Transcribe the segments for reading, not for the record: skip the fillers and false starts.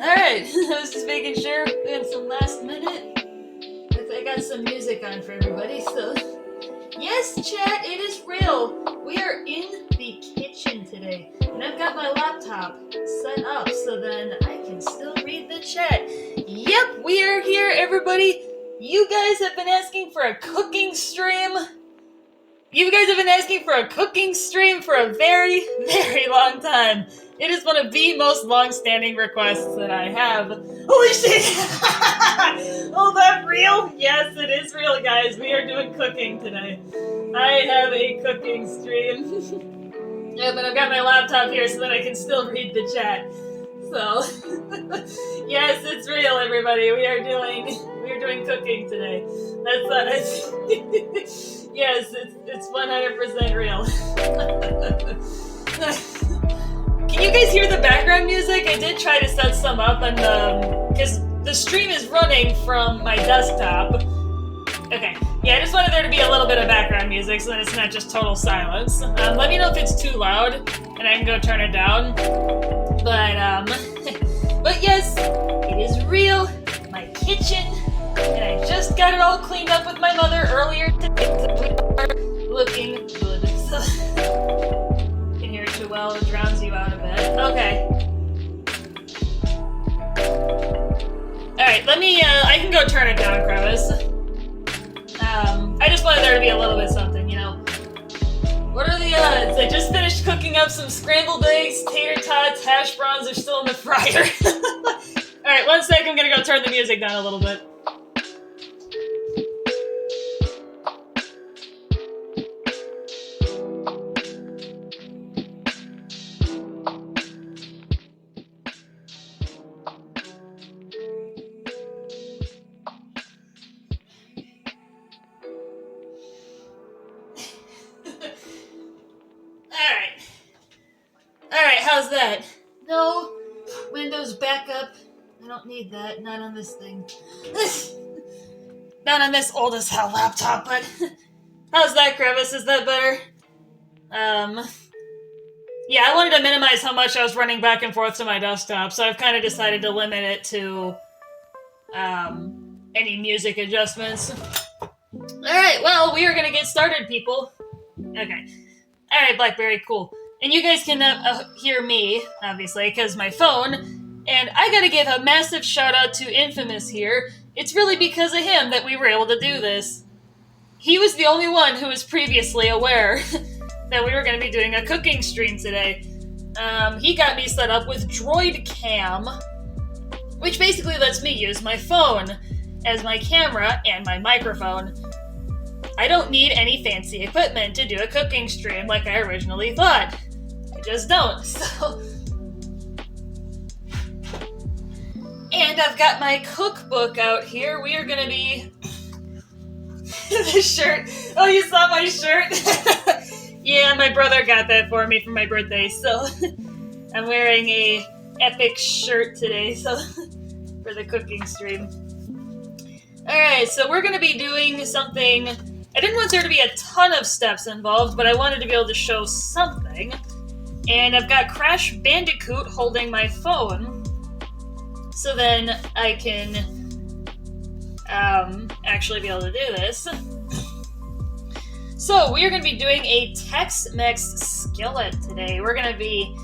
Alright, I was just making sure, doing some last minute. I got some music on for everybody, so. Yes, chat, it is real. We are in the kitchen today, and I've got my laptop set up so then I can still read the chat. Yep, we are here, everybody. You guys have been asking for a cooking stream. You guys have been asking for a cooking stream for a very, very long time. It is one of the most long-standing requests that I have. Holy shit! Oh, that real? Yes, it is real, guys. We are doing cooking today. I have a cooking stream. Yeah, but I've got my laptop here so that I can still read the chat. So, yes, it's real, everybody. We are doing cooking today. That's yes, it's 100% real. Can you guys hear the background music? I did try to set some up, and because the stream is running from my desktop. Okay, yeah, I just wanted there to be a little bit of background music so that it's not just total silence. Let me know if it's too loud, and I can go turn it down. But but yes, it is real. My kitchen, and I just got it all cleaned up with my mother earlier today. So we are looking good. Can hear it too well, it drowns you out a bit. Okay. Alright, let me, I can go turn it down, Crevice. I just wanted there to be a little bit something, you know. What are the odds? I just finished cooking up some scrambled eggs, tater tots, hash browns are still in the fryer. Alright, 1 sec, I'm gonna go turn the music down a little bit. Alright, how's that? No, Windows backup. I don't need that, not on this thing. Not on this old as hell laptop, but how's that, Crevice? Is that better? Yeah, I wanted to minimize how much I was running back and forth to my desktop, so I've kind of decided to limit it to, any music adjustments. Alright, well, we are gonna get started, people. Okay. Alright, Blackberry, cool. And you guys can hear me, obviously, because my phone. And I gotta give a massive shout out to Infamous here. It's really because of him that we were able to do this. He was the only one who was previously aware that we were going to be doing a cooking stream today. He got me set up with Droid Cam, which basically lets me use my phone as my camera and my microphone. I don't need any fancy equipment to do a cooking stream like I originally thought. I just don't, so... And I've got my cookbook out here. We are gonna be... This shirt. Oh, you saw my shirt? Yeah, my brother got that for me for my birthday, so... I'm wearing a epic shirt today, so... for the cooking stream. Alright, so we're gonna be doing something... I didn't want there to be a ton of steps involved, but I wanted to be able to show something. And I've got Crash Bandicoot holding my phone, so then I can actually be able to do this. So we are going to be doing a Tex-Mex skillet today. We're going to be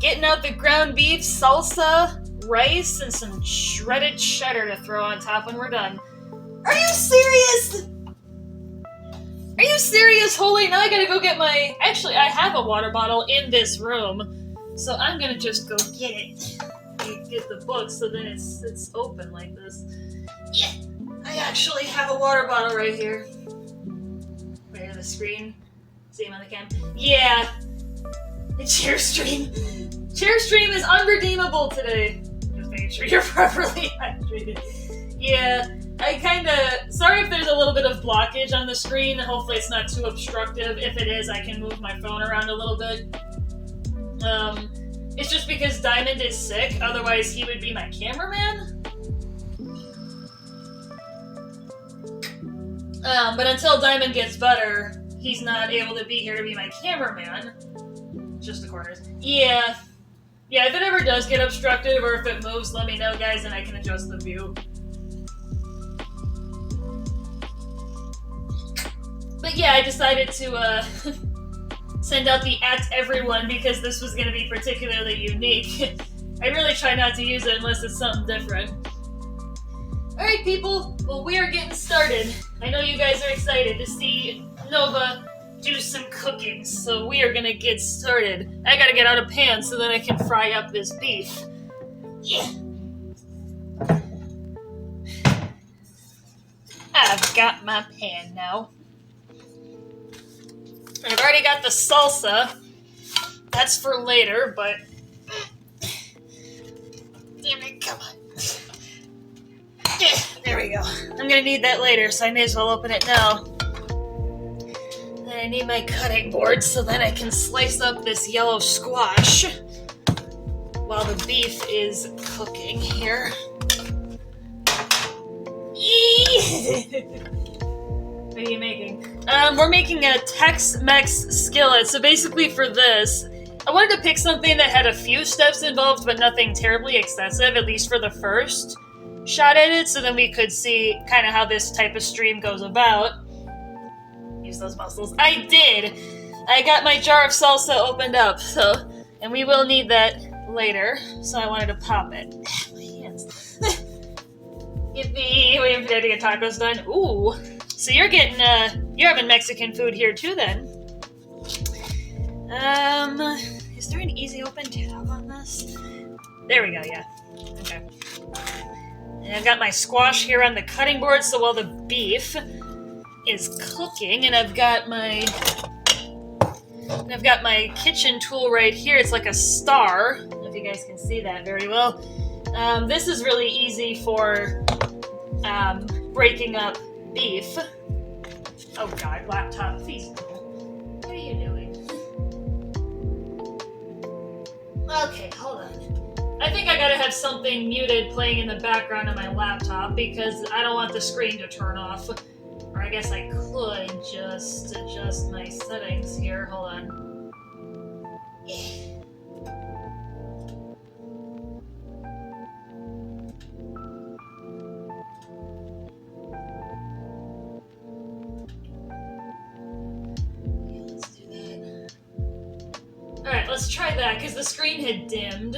getting out the ground beef, salsa, rice, and some shredded cheddar to throw on top when we're done. Are you serious? Are you serious? Holy, now I gotta go get my... Actually, I have a water bottle in this room, so I'm gonna just go get it. Get the book so then it's open like this. Yeah, I actually have a water bottle right here. Right on the screen. See him on the cam? Yeah. The chair stream. Chair stream is unredeemable today. Just making sure you're properly hydrated. Yeah. I kinda... Sorry if there's a little bit of blockage on the screen. Hopefully it's not too obstructive. If it is, I can move my phone around a little bit. It's just because Diamond is sick. Otherwise, he would be my cameraman. But until Diamond gets better, he's not able to be here to be my cameraman. Just the corners. Yeah. Yeah, if it ever does get obstructive or if it moves, let me know, guys, and I can adjust the view. But yeah, I decided to send out the @everyone because this was going to be particularly unique. I really try not to use it unless it's something different. Alright, people, well, we are getting started. I know you guys are excited to see Nova do some cooking, so we are gonna get started. I gotta get out a pan so that I can fry up this beef. Yeah. I've got my pan now. I've already got the salsa. That's for later, but... Damn it, come on. There we go. I'm gonna need that later, so I may as well open it now. Then I need my cutting board so then I can slice up this yellow squash while the beef is cooking here. What are you making? We're making a Tex-Mex skillet. So basically for this, I wanted to pick something that had a few steps involved, but nothing terribly excessive, at least for the first shot at it, so then we could see kind of how this type of stream goes about. Use those muscles. I did! I got my jar of salsa opened up, so, and we will need that later, so I wanted to pop it. My hands. Yippee! Waiting for to get tacos done. Ooh! So you're getting, you're having Mexican food here too then. Is there an easy open tab on this? There we go, yeah. Okay. And I've got my squash here on the cutting board, so while the beef is cooking, and I've got my kitchen tool right here. It's like a star. I don't know if you guys can see that very well. This is really easy for breaking up beef. Oh god, laptop, please. What are you doing? Okay, hold on. I think I gotta have something muted playing in the background of my laptop because I don't want the screen to turn off. Or I guess I could just adjust my settings here. Hold on. Yeah. Let's do that. Alright, let's try that because the screen had dimmed.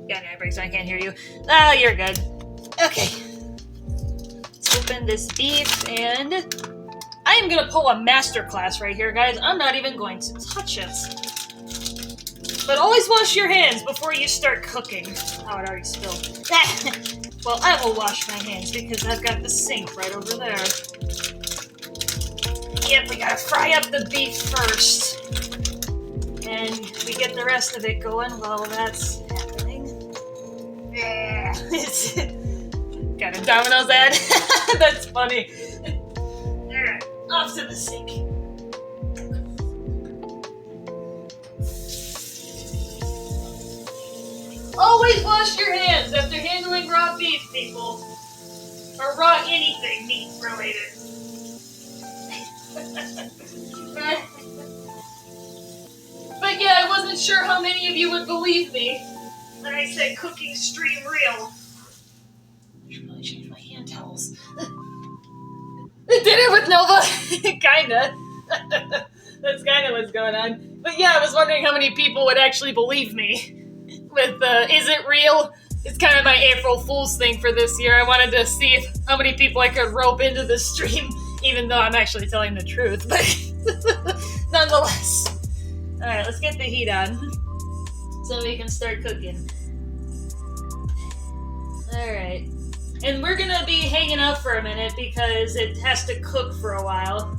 Yeah, no, breaks, I can't hear you. Ah, you're good. Okay. Let's open this beef, and I am gonna pull a masterclass right here, guys. I'm not even going to touch it. But always wash your hands before you start cooking. Oh, it already spilled. Well, I will wash my hands because I've got the sink right over there. Yep, we gotta fry up the beef first. And we get the rest of it going while that's happening. Yeah, got a Domino's ad. That's funny. Alright, off to the sink. Always wash your hands after handling raw beef, people. Or raw anything meat related. But yeah, I wasn't sure how many of you would believe me when I said cooking stream real. I should really change my hand towels. I did it with Nova! Kinda. That's kinda what's going on. But yeah, I was wondering how many people would actually believe me with is it real? It's kind of my April Fool's thing for this year. I wanted to see how many people I could rope into the stream, even though I'm actually telling the truth, but nonetheless. Alright, let's get the heat on so we can start cooking. Alright. And we're gonna be hanging out for a minute because it has to cook for a while.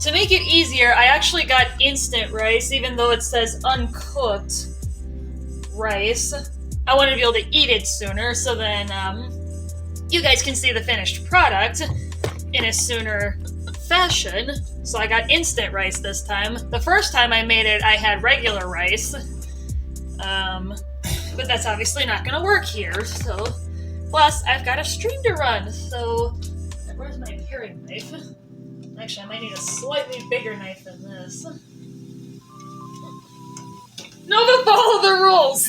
To make it easier, I actually got instant rice, even though it says uncooked rice. I wanted to be able to eat it sooner, so then you guys can see the finished product in a sooner fashion. So I got instant rice this time. The first time I made it, I had regular rice. But that's obviously not gonna work here, so... Plus, I've got a stream to run, so... Where's my paring knife? Actually, I might need a slightly bigger knife than this. Nova, follow the rules!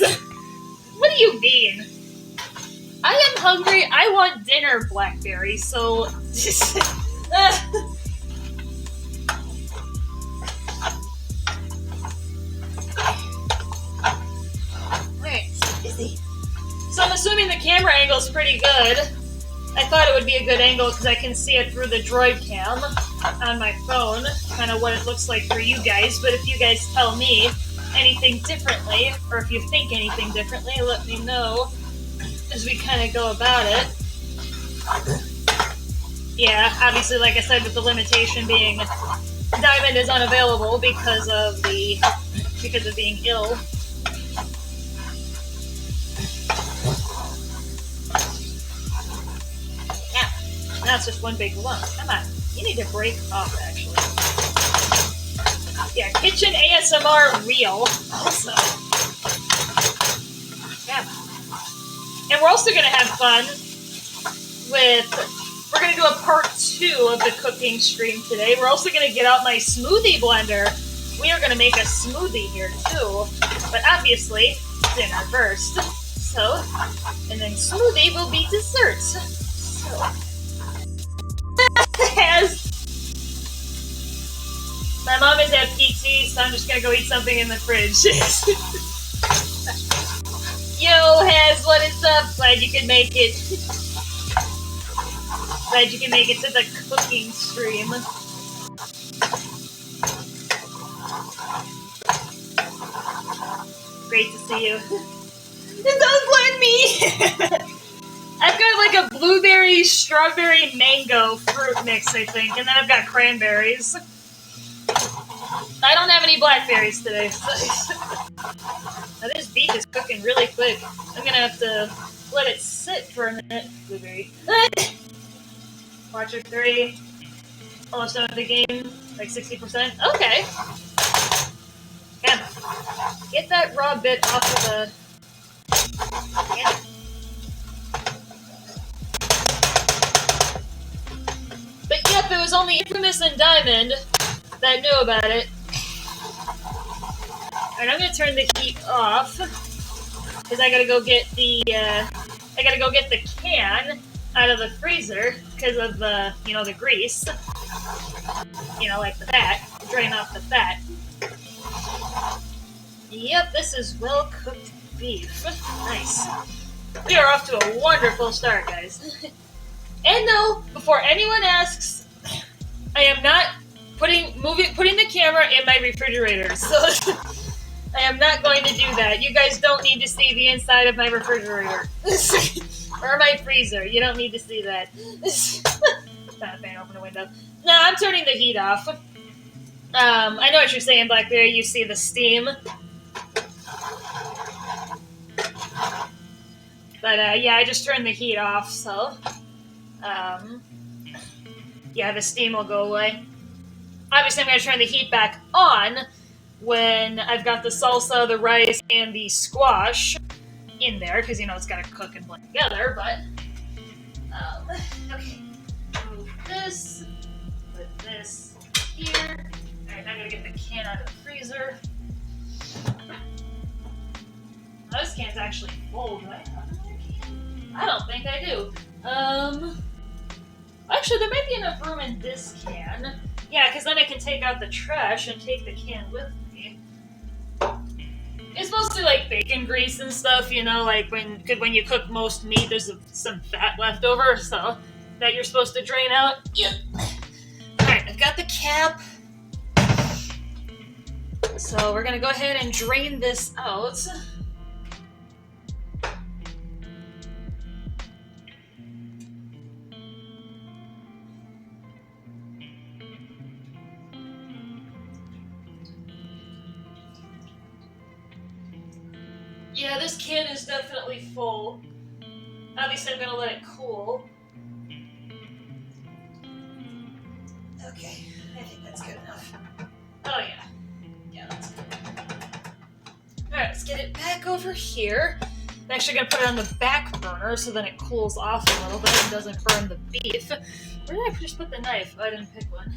What do you mean? I am hungry, I want dinner, Blackberry, so... Alright, busy. So I'm assuming the camera angle is pretty good. I thought it would be a good angle because I can see it through the Droid Cam on my phone, kind of what it looks like for you guys, but if you guys tell me anything differently, or if you think anything differently, let me know as we kind of go about it. Yeah, obviously, like I said, with the limitation being Diamond is unavailable because of being ill. Yeah, that's just one big lump. Come on, you need to break off, actually. Yeah, kitchen ASMR real. Also. Yeah. And we're also going to have fun we're going to do a part 2 of the cooking stream today. We're also going to get out my smoothie blender. We are going to make a smoothie here too. But obviously, dinner first. So, and then smoothie will be dessert. So, my mom is at PT, so I'm just gonna go eat something in the fridge. Yo, Has, what is up? Glad you could make it. Glad you can make it to the cooking stream. Great to see you. Don't blame me! I've got like a blueberry, strawberry, mango fruit mix, I think, and then I've got cranberries. I don't have any blackberries today. Now this beef is cooking really quick. I'm gonna have to let it sit for a minute. Blueberry. Watcher 3. Almost done with the game. Like 60%. Okay. Yeah. Get that raw bit off of the... Yeah. But yep, it was only Infamous and Diamond that knew about it. Alright, I'm gonna turn the heat off because I gotta go get the can out of the freezer because of the the grease. Like the fat, drain off the fat. Yep, this is well cooked beef. Nice. We are off to a wonderful start, guys. And no, before anyone asks, I am not putting the camera in my refrigerator. So I am not going to do that. You guys don't need to see the inside of my refrigerator. Or my freezer. You don't need to see that. Not a fan, open the window. No, I'm turning the heat off. I know what you're saying, Blackberry. You see the steam. But yeah, I just turned the heat off, so yeah, the steam will go away. Obviously, I'm going to turn the heat back on when I've got the salsa, the rice, and the squash in there, because it's got to cook and blend together. But okay, move this, put this here. Alright, now I'm going to get the can out of the freezer. Oh, this can's actually full. Do I have another can? I don't think I do. Actually, there might be enough room in this can. Yeah, because then I can take out the trash and take the can with me. It's mostly like bacon grease and stuff, like when you cook most meat, there's some fat left over, so that you're supposed to drain out. Yep. Alright, I've got the cap. So we're gonna go ahead and drain this out. Yeah, this can is definitely full. Obviously, I'm going to let it cool. Okay, I think that's good enough. Oh, yeah. Yeah, that's good. Alright, let's get it back over here. I'm actually going to put it on the back burner so then it cools off a little bit and doesn't burn the beef. Where did I just put the knife? Oh, I didn't pick one.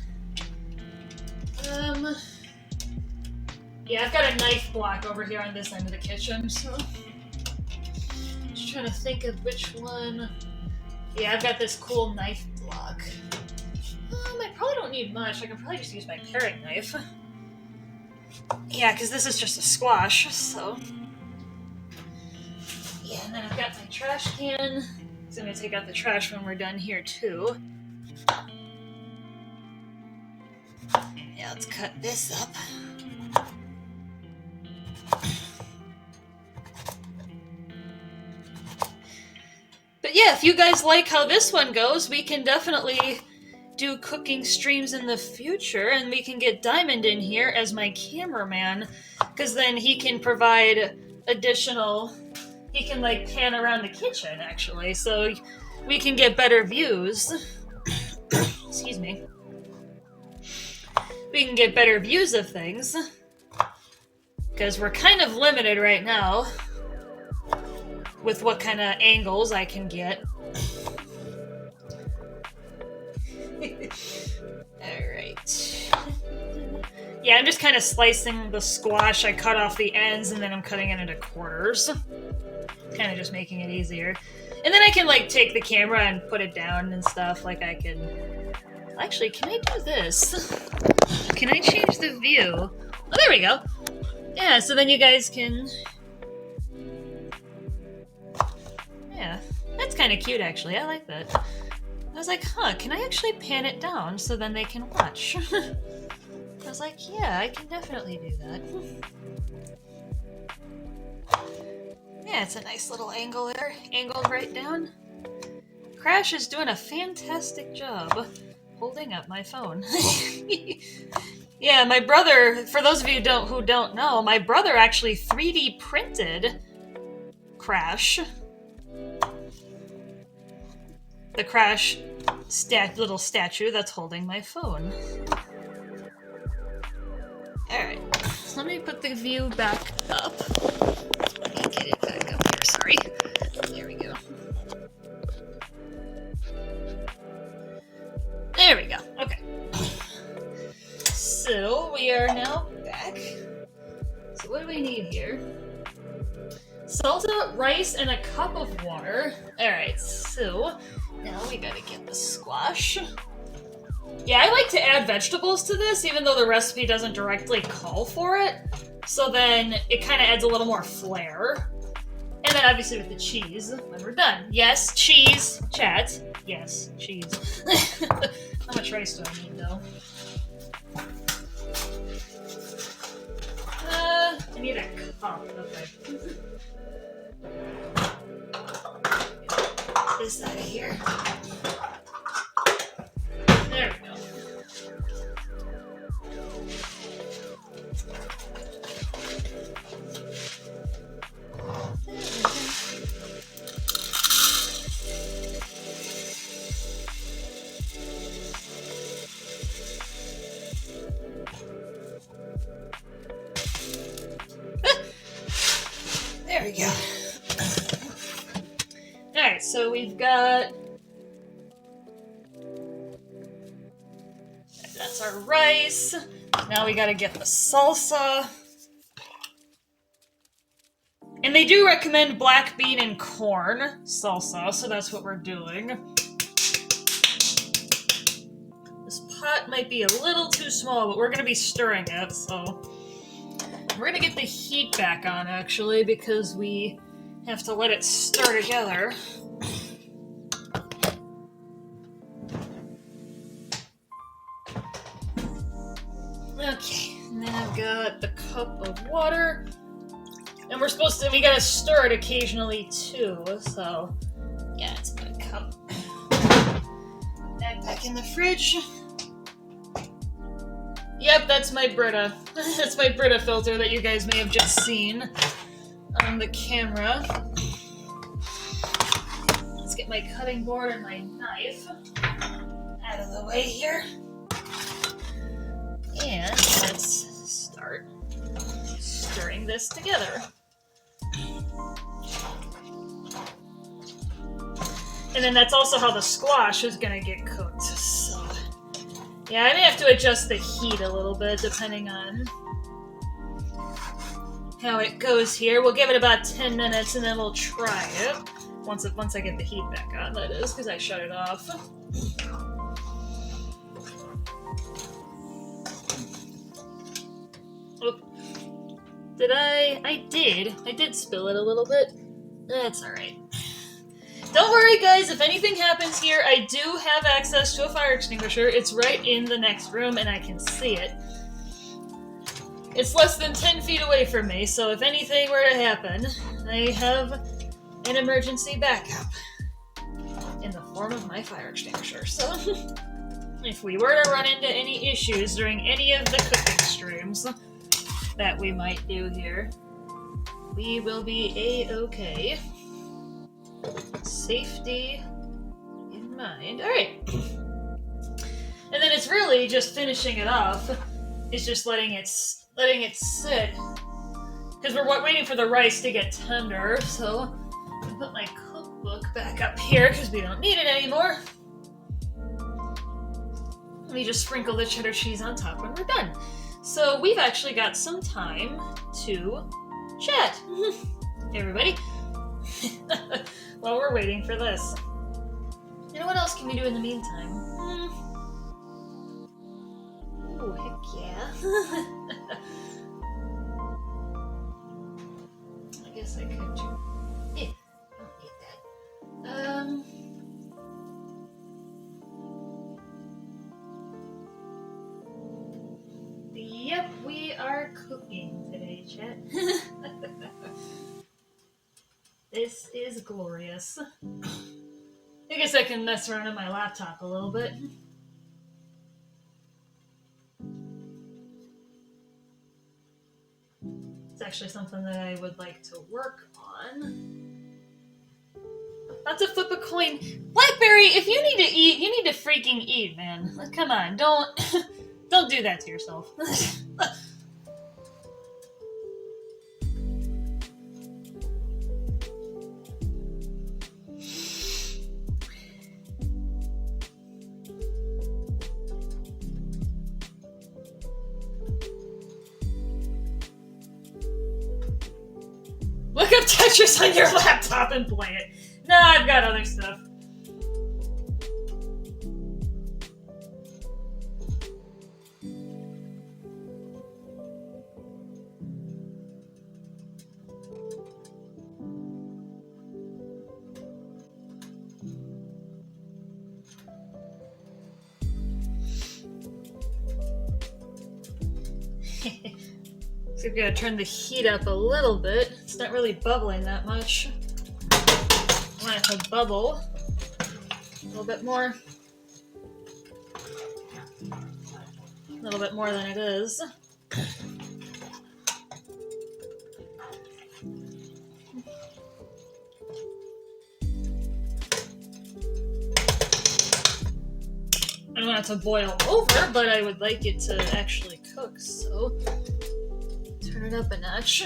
Yeah, I've got a knife block over here on this end of the kitchen, so... Just trying to think of which one... Yeah, I've got this cool knife block. I probably don't need much. I can probably just use my paring knife. Yeah, because this is just a squash, so... Yeah, and then I've got my trash can. So I'm going to take out the trash when we're done here, too. Yeah, let's cut this up. But yeah, if you guys like how this one goes, we can definitely do cooking streams in the future, and we can get Diamond in here as my cameraman, because then he can provide additional... He can, like, pan around the kitchen, actually, so we can get better views. Excuse me. We can get better views of things, because we're kind of limited right now with what kind of angles I can get. Alright. Yeah, I'm just kind of slicing the squash. I cut off the ends, and then I'm cutting it into quarters. Kind of just making it easier. And then I can, like, take the camera and put it down and stuff. Like, I can... Actually, can I do this? Can I change the view? Oh, there we go. Yeah, so then you guys can... Yeah, that's kind of cute, actually. I like that. I was like, huh, can I actually pan it down so then they can watch? I was like, yeah, I can definitely do that. Yeah, it's a nice little angle there. Angled right down. Crash is doing a fantastic job holding up my phone. Yeah, my brother, for those of you who don't know, my brother actually 3D printed Crash. The Crash little statue that's holding my phone. Alright, so let me put the view back up. Let me get it back up here, sorry. There we go. There we go, okay. So, we are now back. So what do we need here? Salsa, rice, and a cup of water. Alright, so now we gotta get the squash. Yeah, I like to add vegetables to this, even though the recipe doesn't directly call for it. So then it kind of adds a little more flair. And then obviously with the cheese, when we're done. Yes, cheese, chat. Yes, cheese. How much rice do I need, though? I need a cup. Okay. This out of here. There we go. There we go. Alright, so we've got... That's our rice. Now we gotta get the salsa. And they do recommend black bean and corn salsa, so that's what we're doing. This pot might be a little too small, but we're gonna be stirring it, so... We're gonna get the heat back on, actually, because we have to let it stir together. Okay, and then I've got the cup of water. And we gotta stir it occasionally, too, so... Yeah, it's a good cup. That back in the fridge. Yep, that's my Brita. That's my Brita filter that you guys may have just seen on the camera. Let's get my cutting board and my knife out of the way here. And let's start stirring this together. And then that's also how the squash is gonna get cooked. So, yeah, I may have to adjust the heat a little bit depending on how it goes here. We'll give it about 10 minutes and then we'll try it. Once I get the heat back on, that is, because I shut it off. Oh. Did I did spill it a little bit. That's alright. Don't worry, guys, if anything happens here, I do have access to a fire extinguisher. It's right in the next room, and I can see it. It's less than 10 feet away from me, so if anything were to happen, I have an emergency backup in the form of my fire extinguisher. So, if we were to run into any issues during any of the cooking streams that we might do here, we will be A-okay. Safety in mind. Alright. And then it's really just finishing it off. It's just letting it sit. Because we're waiting for the rice to get tender, so I put my cookbook back up here because we don't need it anymore. Let me just sprinkle the cheddar cheese on top when we're done. So we've actually got some time to chat. Everybody. While we're waiting for this. You know what else can we do in the meantime? Oh, heck yeah. I guess I could do... Yeah, don't need that. Yep, we are cooking today, chat. This is glorious. I guess I can mess around on my laptop a little bit. It's actually something that I would like to work on. About to flip a coin. Blackberry, if you need to eat, you need to freaking eat, man. Like, come on, don't do that to yourself. Look up Tetris on your laptop and play it. No, I've got other stuff. So we've got to turn the heat up a little bit. It's not really bubbling that much. I want it to bubble a little bit more. A little bit more than it is. I don't want it to boil over, but I would like it to actually cook, so turn it up a notch.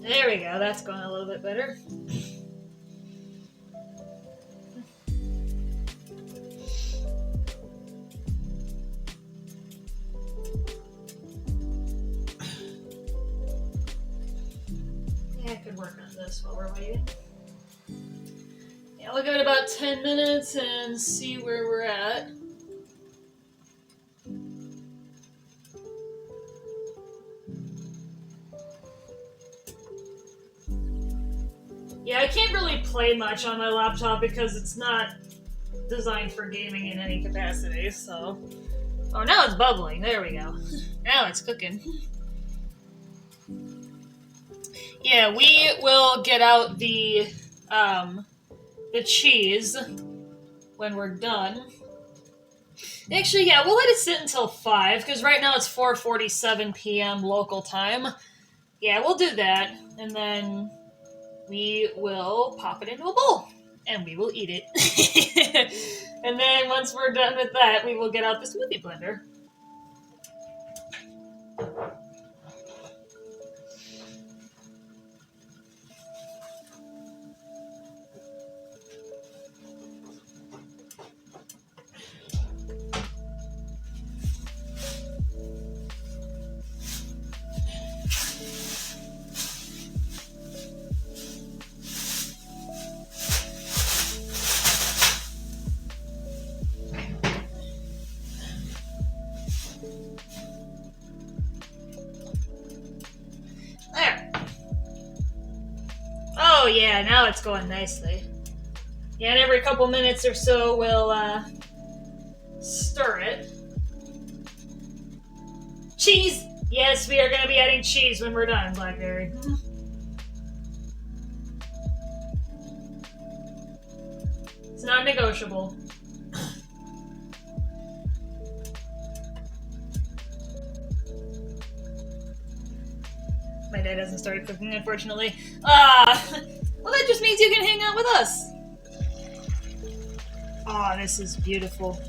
There we go, that's going a little bit better. Yeah, I could work on this while we're waiting. Yeah, we'll give it about 10 minutes and see where we're at. Yeah, I can't really play much on my laptop because it's not designed for gaming in any capacity, so... Oh, now it's bubbling. There we go. Now it's cooking. Yeah, we will get out the cheese when we're done. Actually, yeah, we'll let it sit until 5, because right now it's 4:47 p.m. local time. Yeah, we'll do that, and then we will pop it into a bowl, and we will eat it. And then once we're done with that, we will get out the smoothie blender. There. Oh yeah, now it's going nicely. Yeah, and every couple minutes or so we'll stir it. Cheese! Yes, we are going to be adding cheese when we're done, Blackberry. It's non-negotiable. My dad hasn't started cooking, unfortunately. Well, that just means you can hang out with us. Oh, this is beautiful.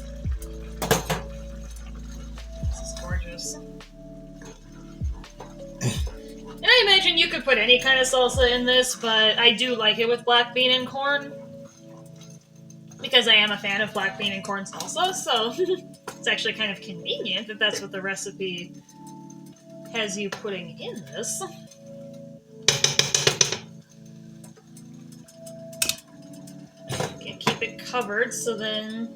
This is gorgeous. And I imagine you could put any kind of salsa in this, but I do like it with black bean and corn. Because I am a fan of black bean and corn salsa, so it's actually kind of convenient that that's what the recipe has you putting in this. Okay, keep it covered so then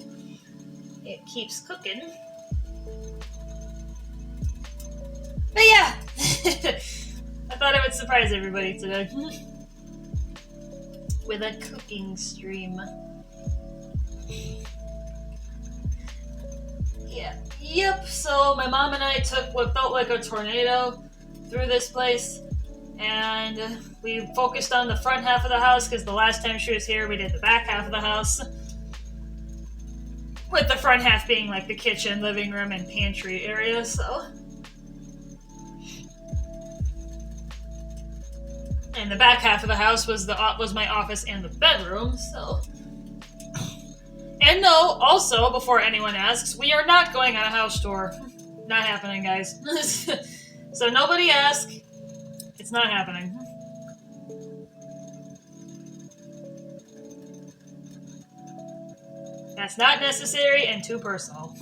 it keeps cooking. But yeah, I thought I would surprise everybody today with a cooking stream. Yeah. Yep, so my mom and I took what felt like a tornado through this place, and we focused on the front half of the house because the last time she was here we did the back half of the house, with the front half being like the kitchen, living room, and pantry area, so. And the back half of the house was my office and the bedroom, so. And no, also, before anyone asks, we are not going on a house tour. Not happening, guys. So nobody ask. It's not happening. That's not necessary and too personal.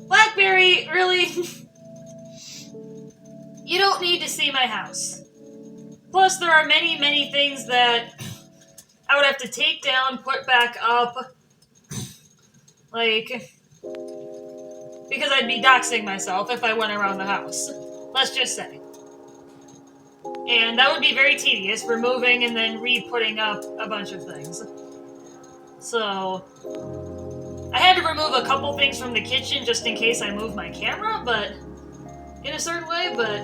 Blackberry, really? You don't need to see my house. Plus, there are many, many things that I would have to take down, put back up, like, because I'd be doxing myself if I went around the house. Let's just say. And that would be very tedious, removing and then re-putting up a bunch of things. So, I had to remove a couple things from the kitchen just in case I moved my camera, but in a certain way, but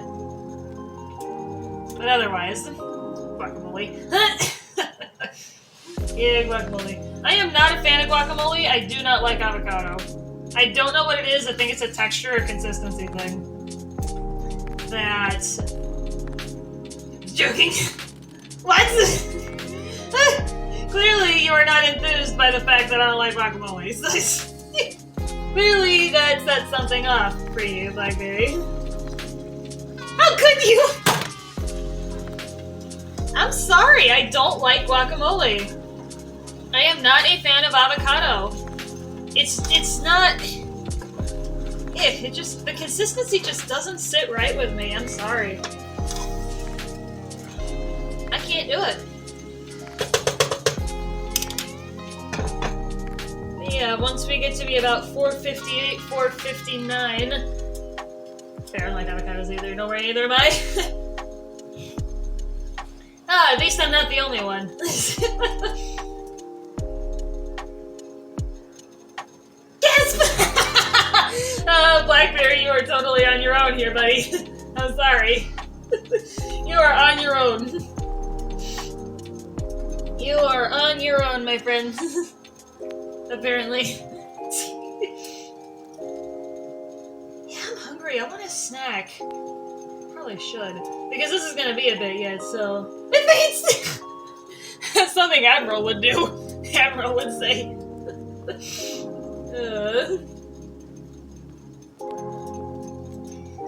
otherwise, guacamole. Yeah, guacamole. I am not a fan of guacamole. I do not like avocado. I don't know what it is. I think it's a texture or consistency thing. That... Joking. What? Clearly, you are not enthused by the fact that I don't like guacamole. Clearly, that set something off for you, Blackberry. How could you? I'm sorry, I don't like guacamole. I am not a fan of avocado. It's not... It just... The consistency just doesn't sit right with me. I'm sorry. I can't do it. But yeah, once we get to be about 458, 459... Fair, I don't like avocados either. Don't worry, either am I. At least I'm not the only one. Blackberry, you are totally on your own here, buddy. I'm sorry. You are on your own. You are on your own, my friend. Apparently. Yeah, I'm hungry. I want a snack. Probably should. Because this is gonna be a bit yet, so... That's something Admiral would do. Admiral would say.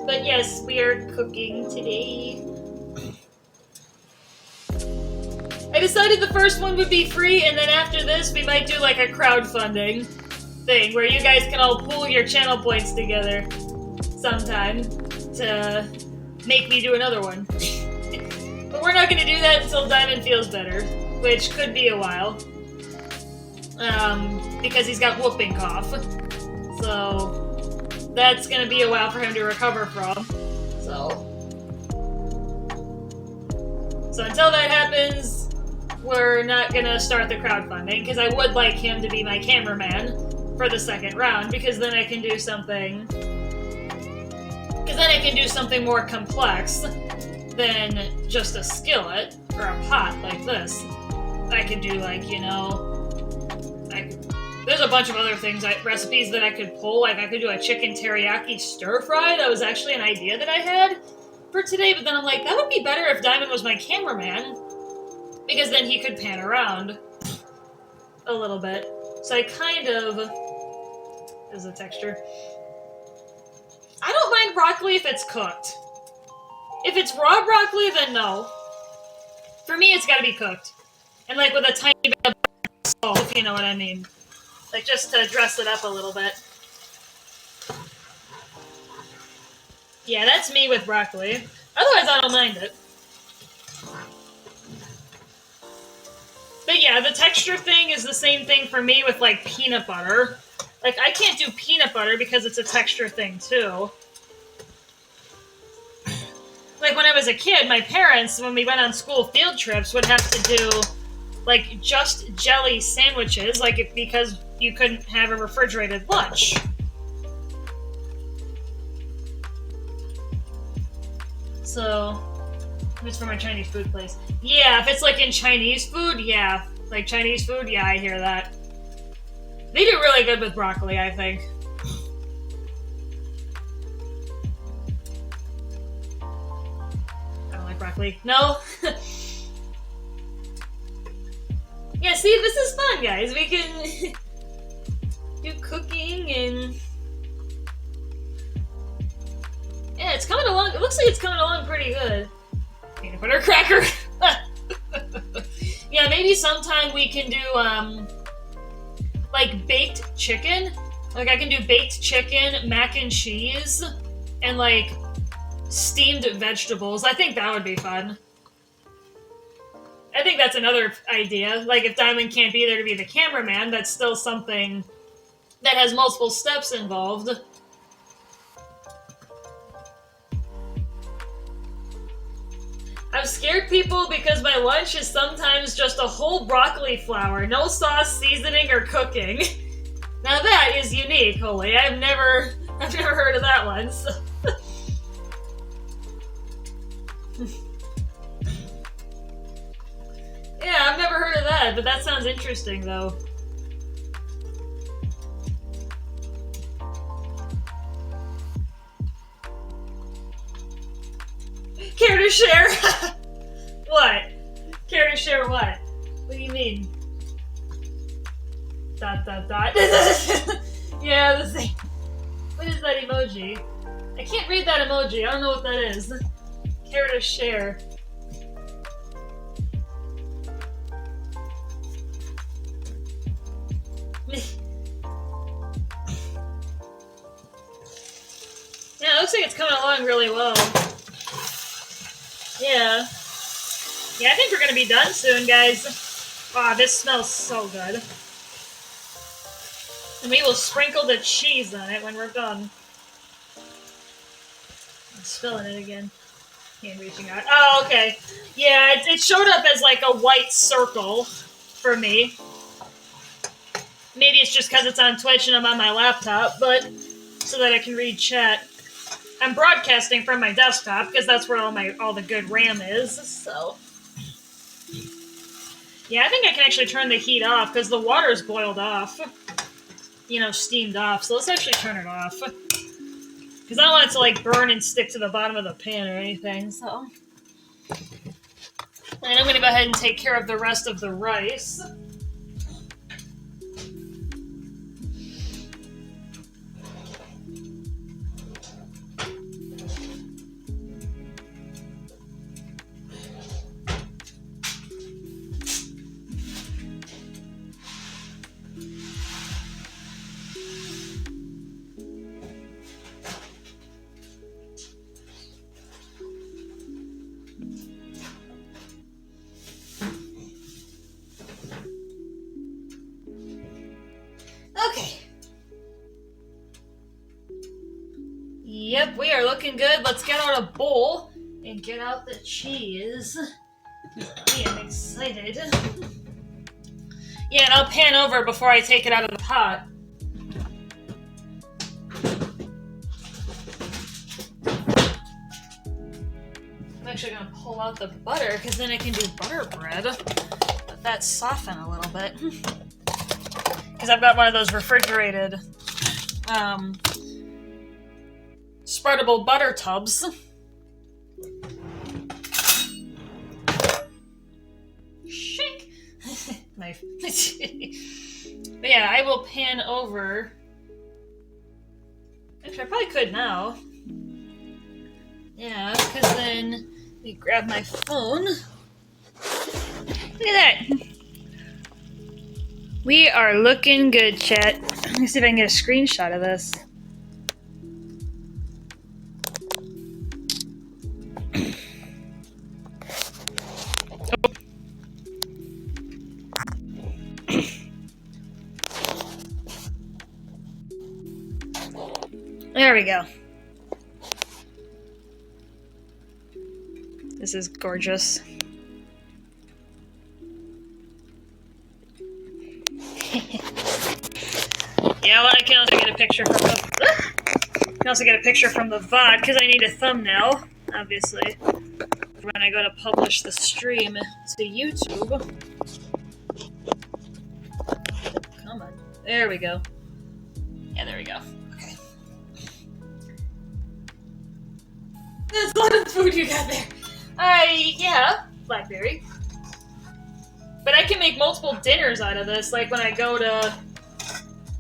But yes, we are cooking today. I decided the first one would be free, and then after this, we might do like a crowdfunding thing where you guys can all pool your channel points together sometime to make me do another one. But we're not going to do that until Diamond feels better, which could be a while. Because he's got whooping cough. So that's going to be a while for him to recover from. So until that happens, we're not going to start the crowdfunding, because I would like him to be my cameraman for the second round, because then I can do something... Because then I can do something more complex than just a skillet or a pot like this. I could do, like, you know... There's a bunch of other things, recipes that I could pull. Like, I could do a chicken teriyaki stir-fry. That was actually an idea that I had for today, but then I'm like, that would be better if Diamond was my cameraman, because then he could pan around a little bit. So I kind of... There's the texture. I don't mind broccoli if it's cooked. If it's raw broccoli, then no. For me, it's gotta be cooked. And like with a tiny bit of salt, if you know what I mean. Like just to dress it up a little bit. Yeah, that's me with broccoli. Otherwise, I don't mind it. But yeah, the texture thing is the same thing for me with like peanut butter. Like, I can't do peanut butter because it's a texture thing, too. Like, when I was a kid, my parents, when we went on school field trips, would have to do, like, just jelly sandwiches, like, because you couldn't have a refrigerated lunch. So, it's from a Chinese food place. Yeah, if it's, like, in Chinese food, yeah. Like, Chinese food, yeah, I hear that. They do really good with broccoli, I think. I don't like broccoli. No? Yeah, see, this is fun, guys. We can do cooking and... Yeah, it's coming along. It looks like it's coming along pretty good. Peanut butter cracker. Yeah, maybe sometime we can do, like, baked chicken. Like, I can do baked chicken, mac and cheese, and, like, steamed vegetables. I think that would be fun. I think that's another idea. Like, if Diamond can't be there to be the cameraman, that's still something that has multiple steps involved. I've scared people because my lunch is sometimes just a whole broccoli flower, no sauce, seasoning, or cooking. Now that is unique, Holy. I've never heard of that one. So. Yeah, I've never heard of that, but that sounds interesting, though. Care to share? What? Care to share what? What do you mean? ... Yeah, the same. What is that emoji? I can't read that emoji. I don't know what that is. Care to share. Yeah, it looks like it's coming along really well. Yeah. Yeah, I think we're gonna be done soon, guys. Wow, this smells so good. And we will sprinkle the cheese on it when we're done. I'm spilling it again. Hand reaching out. Oh, okay. Yeah, it showed up as like a white circle for me. Maybe it's just because it's on Twitch and I'm on my laptop, but so that I can read chat. I'm broadcasting from my desktop because that's where all the good RAM is, so. Yeah, I think I can actually turn the heat off because the water's boiled off. You know, steamed off. So let's actually turn it off. Because I don't want it to, like, burn and stick to the bottom of the pan or anything, so. And I'm going to go ahead and take care of the rest of the rice. Yep, we are looking good. Let's get out a bowl and get out the cheese. I am excited. Yeah, and I'll pan over before I take it out of the pot. I'm actually going to pull out the butter because then I can do butter bread. Let that soften a little bit. Because I've got one of those refrigerated spreadable butter tubs. Shake! Knife. But yeah, I will pan over. Actually, I probably could now. Yeah, because then let me grab my phone. Look at that. We are looking good, chat. Let me see if I can get a screenshot of this. There we go. This is gorgeous. Yeah, well, I can also get a picture from the. I can also get a picture from the VOD because I need a thumbnail, obviously, when I go to publish the stream to YouTube. Come on, there we go. Yeah, there we go. Okay. That's a lot of food you got there. Yeah, blackberry. But I can make multiple dinners out of this. Like when I go to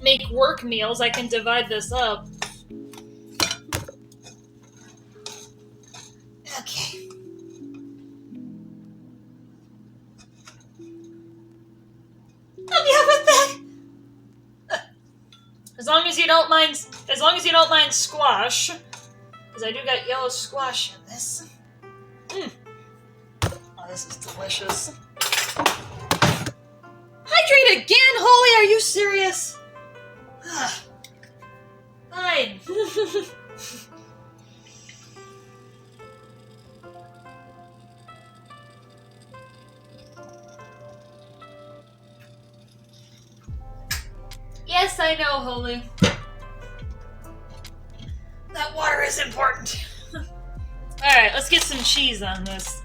make work meals, I can divide this up. Okay. I'll be up with that. As long as you don't mind squash, because I do got yellow squash in this. Oh, this is delicious. Hydrate again, Holy? Are you serious? Fine. Yes, I know, Holy. That water is important. Alright, let's get some cheese on this.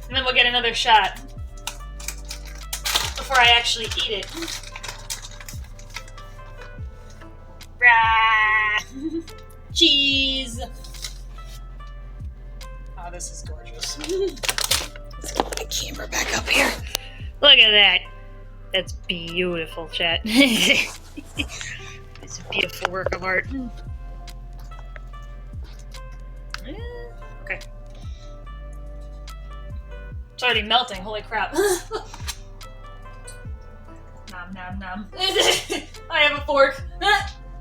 And then we'll get another shot before I actually eat it. Rah! Cheese! Oh, this is gorgeous. Let's get my camera back up here. Look at that. That's beautiful, chat. It's a beautiful work of art. Okay. It's already melting, holy crap. Nom nom nom. I have a fork.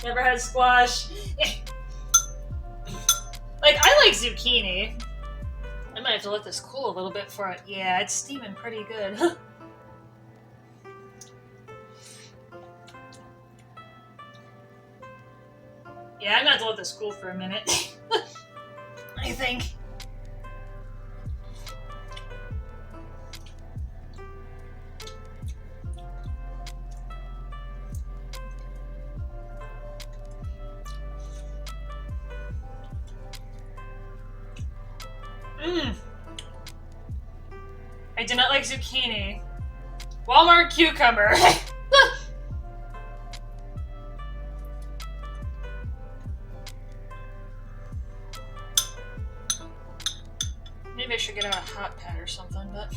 Never had squash. Like, I like zucchini. I might have to let this cool a little bit for it. Yeah, it's steaming pretty good. Yeah, I'm gonna have to let this cool for a minute. I think. I do not like zucchini. Walmart cucumber. Maybe I should get out a hot pad or something, but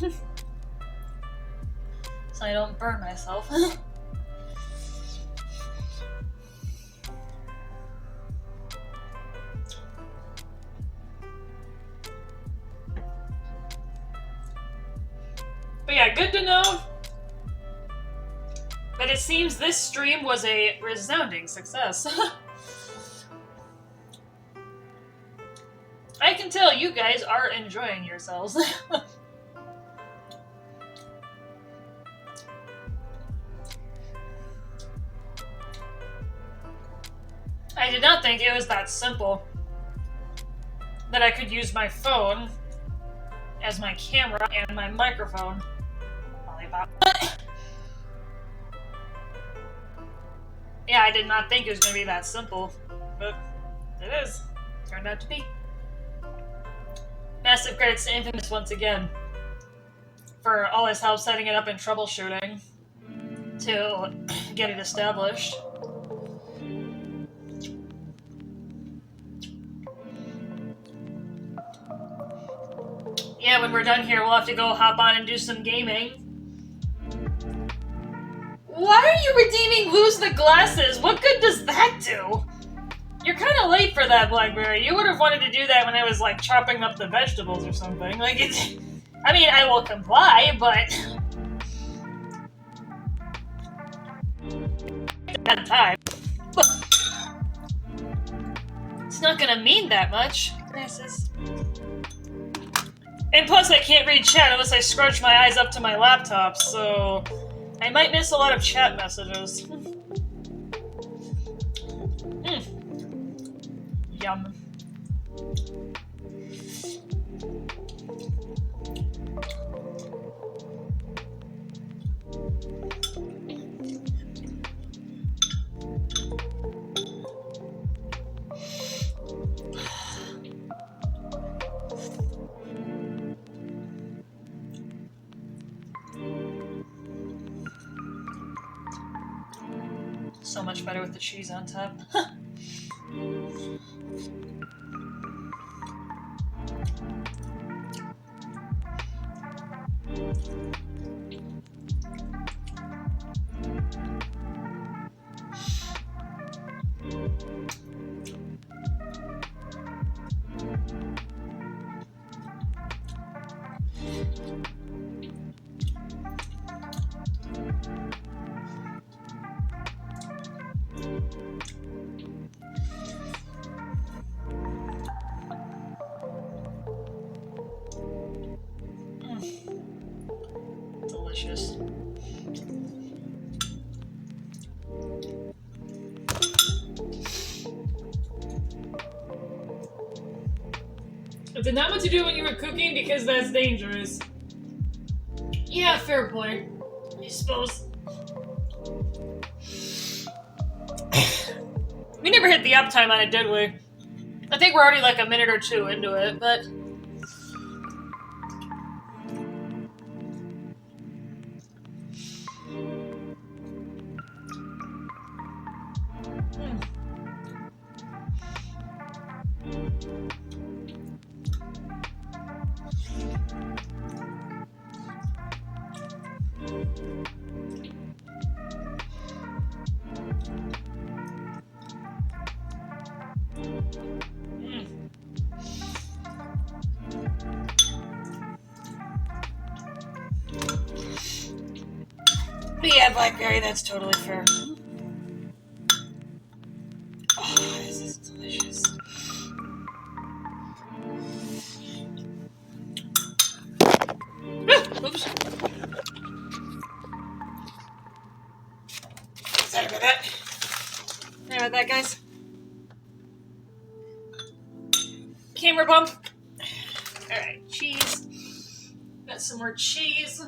so I don't burn myself. But yeah, good to know. But it seems this stream was a resounding success. I can tell you guys are enjoying yourselves. I did not think it was that simple. that I could use my phone as my camera and my microphone. Yeah, I did not think it was going to be that simple, but it is. Turned out to be. Massive credits to Infamous once again for all his help setting it up and troubleshooting to get it established. Yeah, when we're done here, we'll have to go hop on and do some gaming. Why are you redeeming Lose the Glasses? What good does that do? You're kind of late for that, Blackberry. You would have wanted to do that when I was, like, chopping up the vegetables or something. Like, it's... I mean, I will comply, but... at time. It's not gonna mean that much. Glasses. And plus, I can't read chat unless I scrunch my eyes up to my laptop, so... I might miss a lot of chat messages. Yum. So much better with the cheese on top. Delicious. I did not want to do when you were cooking because that's dangerous. Yeah, fair point. I suppose. We never hit the uptime on it, did we? I think we're already like a minute or two into it, but... Yeah, Blackberry, that's totally fair. Oh, this is delicious. Oops. Sorry about that. Sorry about that, guys. Camera bump. Alright, cheese. Got some more cheese.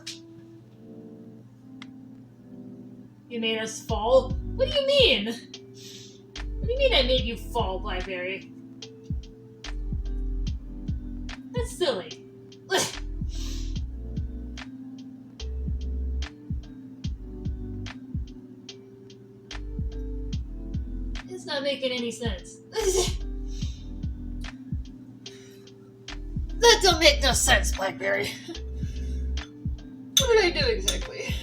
You made us fall? What do you mean? What do you mean I made you fall, Blackberry? That's silly. It's not making any sense. That don't make no sense, Blackberry. What did I do exactly?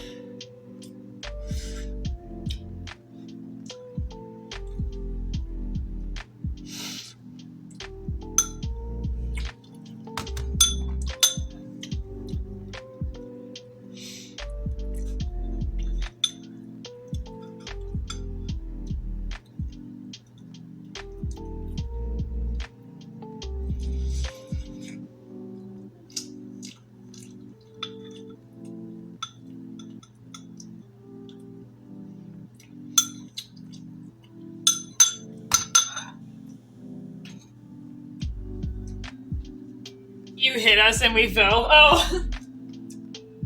You hit us and we fell. Oh!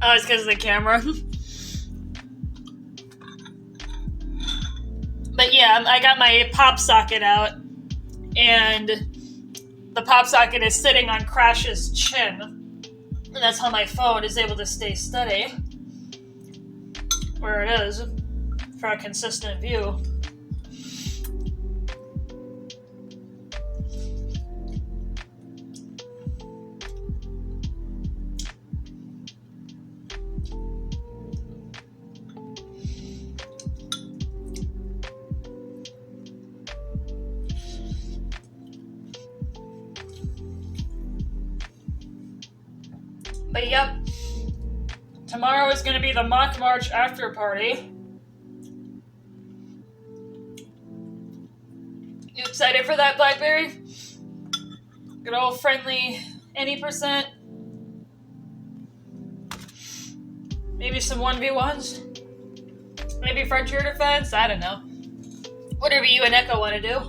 Oh, it's because of the camera. But yeah, I got my pop socket out, and the pop socket is sitting on Crash's chin. And that's how my phone is able to stay steady where it is for a consistent view. But yep, tomorrow is going to be the Mock March after party. You excited for that, Blackberry? Good old friendly any percent. Maybe some 1v1s. Maybe Frontier Defense. I don't know. Whatever you and Echo want to do.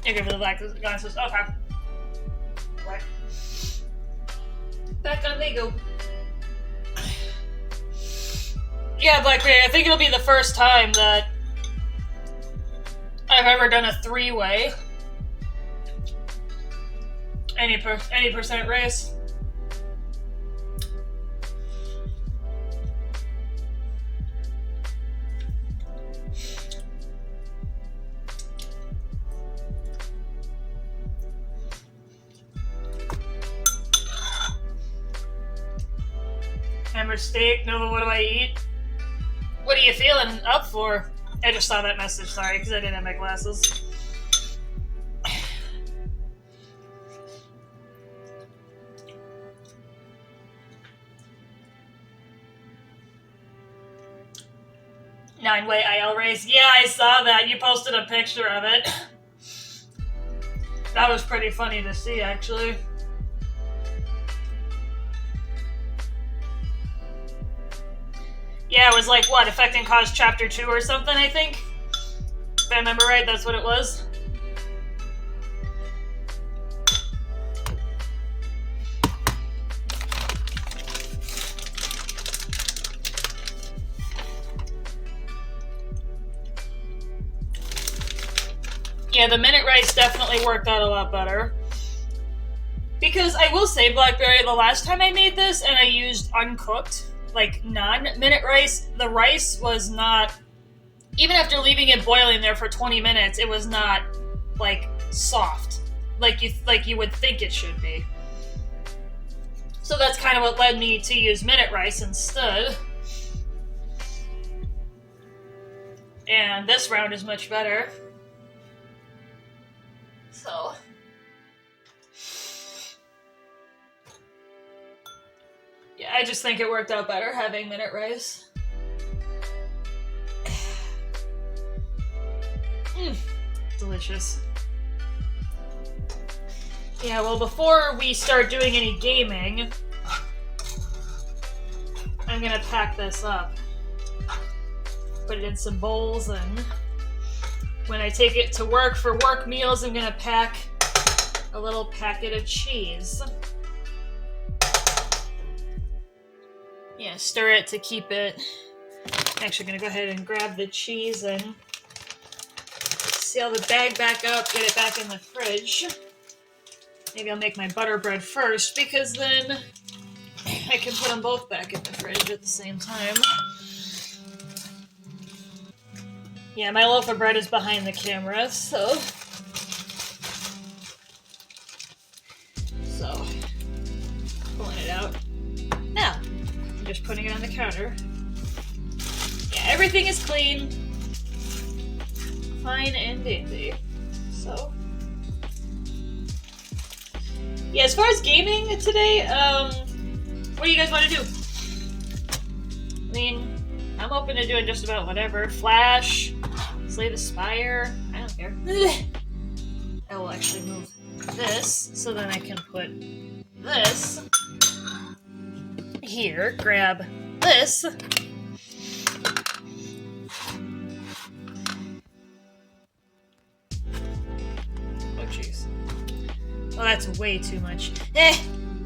You're good for the black glasses. Okay. Right. Back on Lego. Yeah, Blackberry, I think it'll be the first time that I've ever done a 3-way. Any percent race. Hammer steak. Nova, what do I eat? What are you feeling up for? I just saw that message, sorry, because I didn't have my glasses. Nine-way IL race. Yeah, I saw that. You posted a picture of it. That was pretty funny to see, actually. Yeah, it was like, what, Effect and Cause Chapter 2 or something, I think? If I remember right, that's what it was. Yeah, the minute rice definitely worked out a lot better. Because I will say, Blackberry, the last time I made this and I used uncooked, like non-minute rice, the rice was not, even after leaving it boiling there for 20 minutes, it was not like soft like you would think it should be. So that's kind of what led me to use minute rice instead. And this round is much better. So yeah, I just think it worked out better having minute rice. Delicious. Yeah, well, before we start doing any gaming, I'm gonna pack this up. Put it in some bowls, and when I take it to work for work meals, I'm gonna pack a little packet of cheese. Yeah, stir it to keep it. I'm actually gonna go ahead and grab the cheese and seal the bag back up, get it back in the fridge. Maybe I'll make my butter bread first, because then I can put them both back in the fridge at the same time. Yeah, my loaf of bread is behind the camera, so pulling it out. Now, I'm just putting it on the counter. Yeah, everything is clean. Fine and dandy. So... yeah, as far as gaming today, what do you guys want to do? I mean, I'm open to doing just about whatever. Flash, Slay the Spire, I don't care. I will actually move this, so then I can put this here, grab this. Oh jeez. Oh, that's way too much.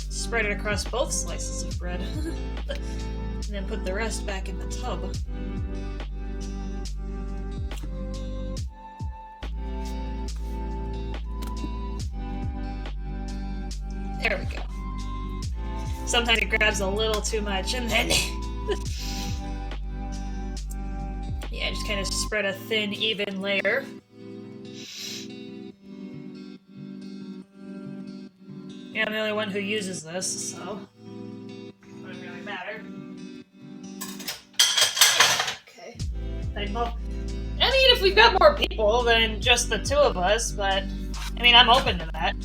Spread it across both slices of bread. And then put the rest back in the tub. There we go. Sometimes it grabs a little too much, and then... yeah, just kind of spread a thin, even layer. Yeah, I'm the only one who uses this, so... it doesn't really matter. Okay. I mean, if we've got more people than just the two of us, but... I mean, I'm open to that.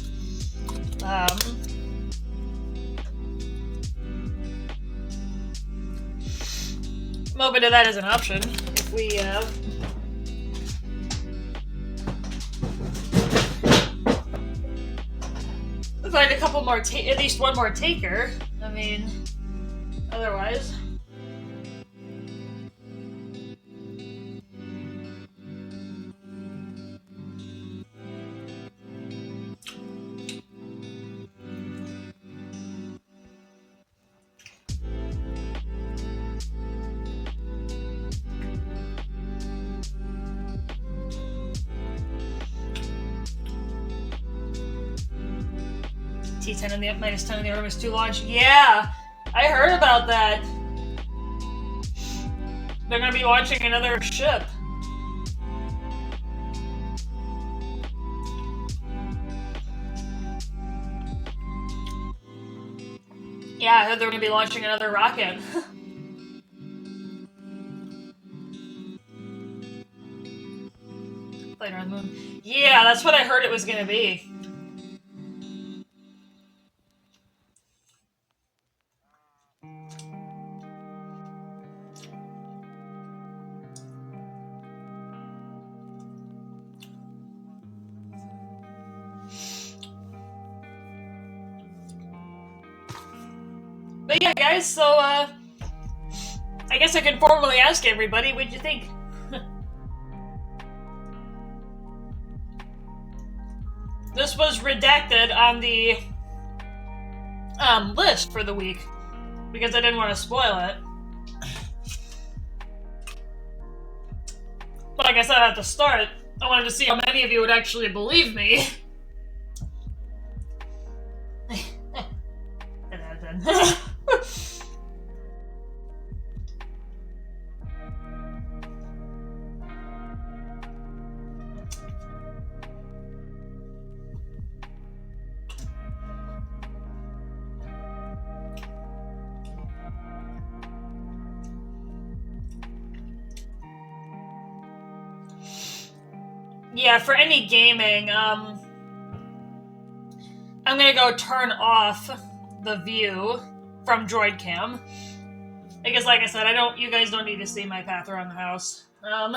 I'm open to that as an option. If we, find a couple more, at least one more taker. I mean, otherwise. T10 in the minus 10 in the room is too large. Yeah, I heard about that. They're gonna be launching another ship. Yeah, I heard they're gonna be launching another rocket. Later on the moon. Yeah, that's what I heard it was gonna be. But yeah, guys, so, I guess I can formally ask everybody, what'd you think? This was redacted on the, list for the week, because I didn't want to spoil it. But like I said at the start, I wanted to see how many of you would actually believe me. Yeah, for any gaming, I'm gonna go turn off the view from DroidCam. Because like I said, you guys don't need to see my path around the house. And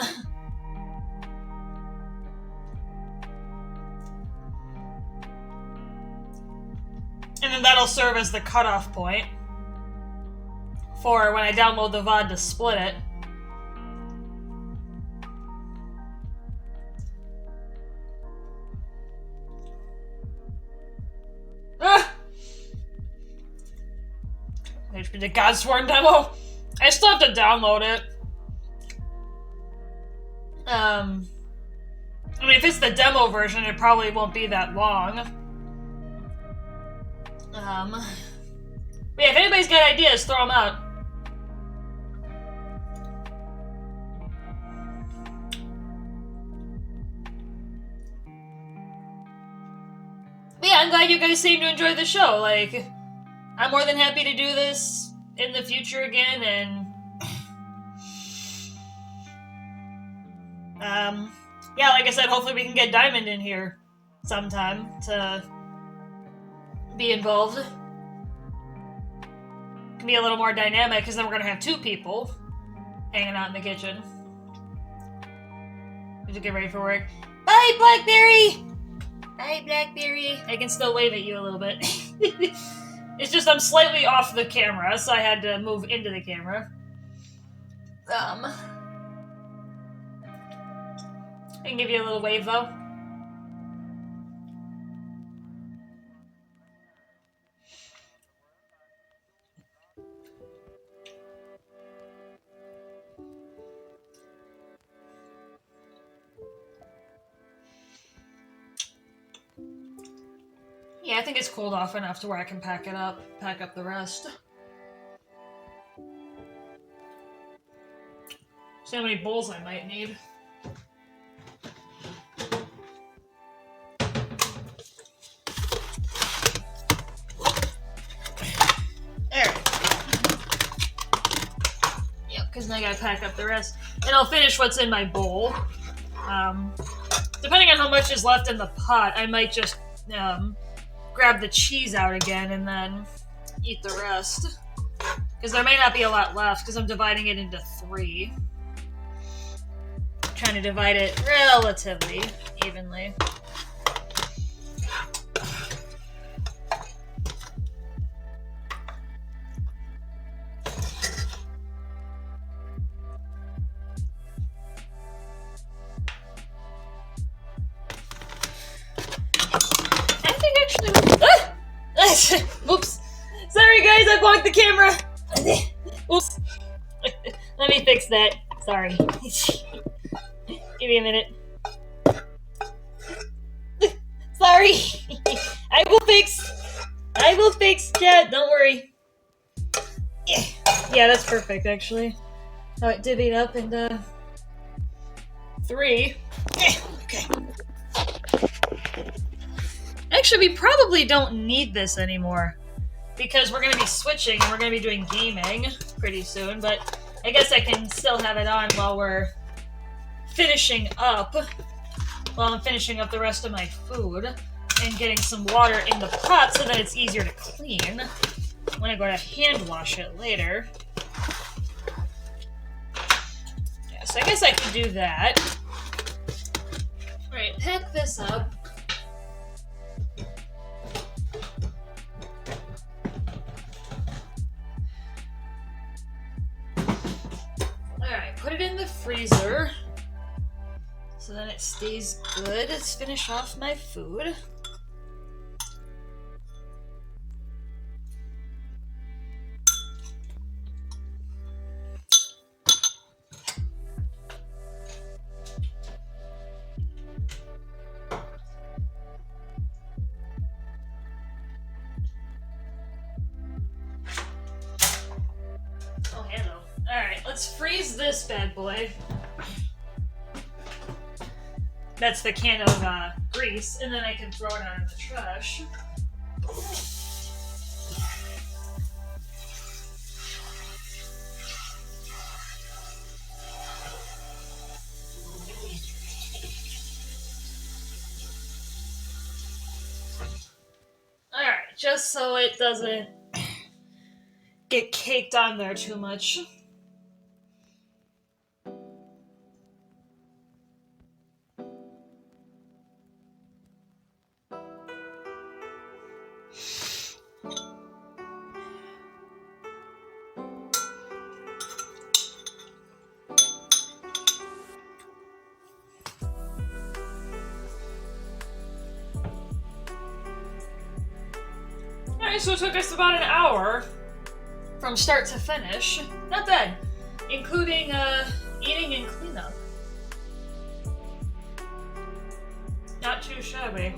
then that'll serve as the cutoff point for when I download the VOD to split it. The Godsworn demo. I still have to download it. I mean, if it's the demo version, it probably won't be that long. But yeah, if anybody's got ideas, throw them out. But yeah, I'm glad you guys seem to enjoy the show. Like, I'm more than happy to do this in the future again, and yeah, like I said, hopefully we can get Diamond in here sometime to be involved. Can be a little more dynamic, because then we're gonna have 2 people hanging out in the kitchen. We should get ready for work. Bye, Blackberry! Bye, Blackberry. I can still wave at you a little bit. It's just I'm slightly off the camera, so I had to move into the camera. I can give you a little wave, though. Yeah, I think it's cooled off enough to where I can pack up the rest. See how many bowls I might need. Because then I gotta pack up the rest. And I'll finish what's in my bowl. Depending on how much is left in the pot, I might just grab the cheese out again and then eat the rest. Because there may not be a lot left, because I'm dividing it into 3. Trying to divide it relatively evenly. Oops. Sorry guys, I blocked the camera. Oops. Let me fix that. Sorry. Give me a minute. Sorry. I will fix, chat. Don't worry. Yeah, that's perfect actually. How it divvied up into 3. Okay. Actually, we probably don't need this anymore, because we're going to be switching and we're going to be doing gaming pretty soon, but I guess I can still have it on while we're finishing up, while I'm finishing up the rest of my food and getting some water in the pot so that it's easier to clean when I go to hand wash it later. Yeah, so I guess I can do that. Alright, pack this up. Put it in the freezer so then it stays good. Let's finish off my food. Alright, let's freeze this bad boy. That's the can of grease, and then I can throw it out in the trash. Alright, just so it doesn't get caked on there too much. Alright, so it took us about an hour from start to finish. Not bad. Including eating and cleanup. Not too shabby.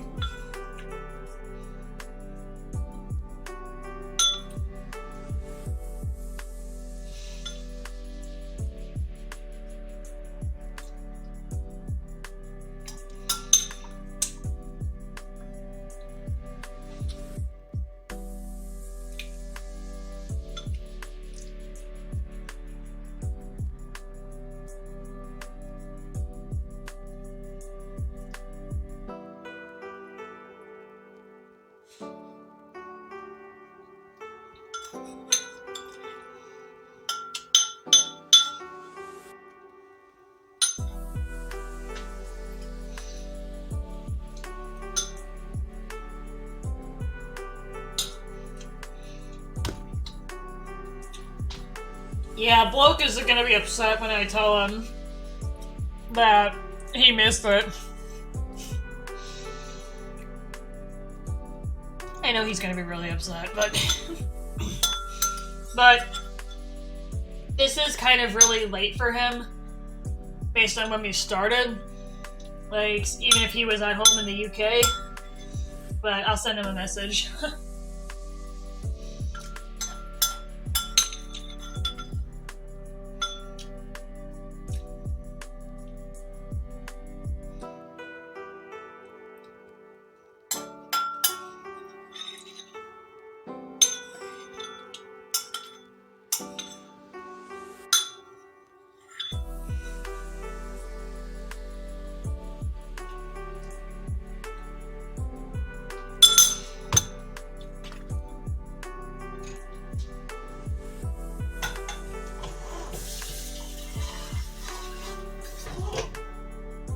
Yeah, Bloke is gonna be upset when I tell him that he missed it. I know he's gonna be really upset, but but this is kind of really late for him based on when we started. Like, even if he was at home in the UK, but I'll send him a message.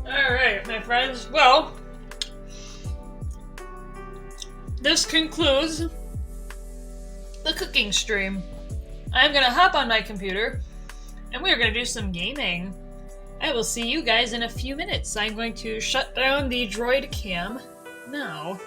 Alright, my friends. Well, this concludes the cooking stream. I'm gonna hop on my computer and we're gonna do some gaming. I will see you guys in a few minutes. I'm going to shut down the droid cam now.